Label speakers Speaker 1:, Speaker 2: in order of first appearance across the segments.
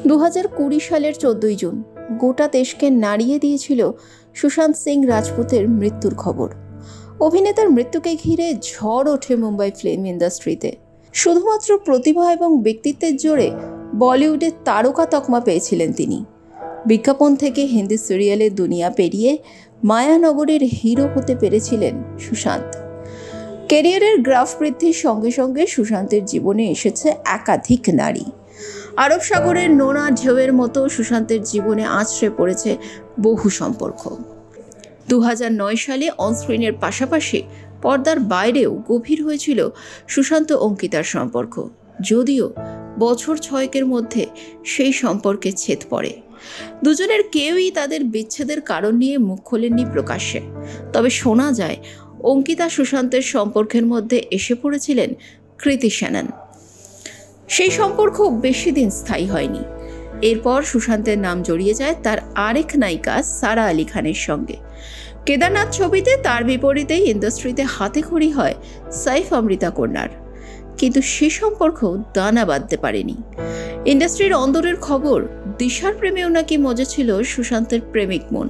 Speaker 1: 2020 সালের 14 জুন গোটা দেশকে নাড়িয়ে দিয়েছিল সুশান্ত সিং রাজপুতের মৃত্যুর খবর। অভিনেতার মৃত্যুকে ঘিরে ঝড় ওঠে মুম্বাই ফিল্ম ইন্ডাস্ট্রিতে। শুধুমাত্র প্রতিভা এবং ব্যক্তিত্বের জোরে বলিউডে তারকা তকমা পেয়েছিলেন তিনি। বিজ্ঞাপন থেকে হিন্দি সিরিয়ালের দুনিয়া পেরিয়ে মায়ানগরের হিরো হতে পেরেছিলেন সুশান্ত। ক্যারিয়ারের গ্রাফ বৃদ্ধির সঙ্গে সঙ্গে সুশান্তের জীবনে এসেছে একাধিক নারী। আরব সাগরের নোনা ঢেউয়ের মতো সুশান্তের জীবনে আছড়ে পড়েছে বহু সম্পর্ক। 2009 সালে অনস্ক্রিনের পাশাপাশি পর্দার বাইরেও গভীর হয়েছিল সুশান্ত অঙ্কিতার সম্পর্ক, যদিও বছর 6 মধ্যে সেই সম্পর্কে ছেদ পড়ে। দুজনের কেউই তাদের বিচ্ছেদের কারণ নিয়ে মুখ খোলেননি প্রকাশ্যে। তবে শোনা যায় অঙ্কিতা সুশান্তের সম্পর্কের মধ্যে এসে পড়েছিলেন কৃতি সেনন। সেই সম্পর্ক বেশি দিন স্থায়ী হয়নি। এরপর সুশান্তের নাম জড়িয়ে যায় তার আরেক নায়িকা সারা আলি খানের সঙ্গে। কেদারনাথ ছবিতে তার বিপরীতেই ইন্ডাস্ট্রিতে হাতেখড়ি হয় সাইফ অমৃতা কন্যার, কিন্তু সে সম্পর্ক দানা বাঁধতে পারেনি। ইন্ডাস্ট্রির অন্দরের খবর, দিশার প্রেমেও নাকি মজা ছিল সুশান্তের প্রেমিক মন।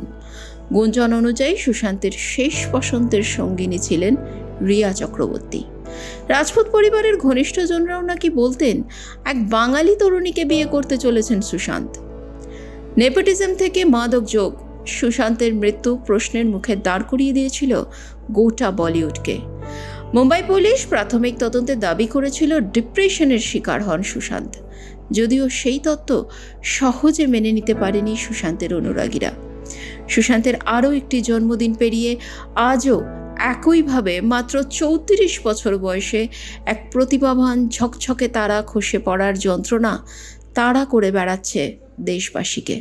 Speaker 1: গুঞ্জন অনুযায়ী সুশান্তের শেষ পছন্দের সঙ্গিনী ছিলেন রিয়া চক্রবর্তী। রাজপুত পরিবারের ঘনিষ্ঠজনরাও নাকি বলতেন এক বাঙালি তরুণীকে বিয়ে করতে চলেছেন সুশান্ত। নেপোটিজম থেকে মাদক যোগ সুশান্তের মৃত্যু প্রশ্নের মুখে দাঁড় করিয়ে দিয়েছিল গোটা বলিউডকে। মুম্বাই পুলিশ প্রাথমিক তদন্তে দাবি করেছিল ডিপ্রেশনের শিকার হন সুশান্ত, যদিও সেই তত্ত্ব সহজে মেনে নিতে পারেনি সুশান্তের অনুরাগীরা। সুশান্তের আরও একটি জন্মদিন পেরিয়ে আজও একইভাবে মাত্র 34 বছর বয়সে এক প্রতিভাবান ঝকঝকে তারা খসে পড়ার যন্ত্রণা তাড়া করে বেড়াচ্ছে দেশবাসীকে।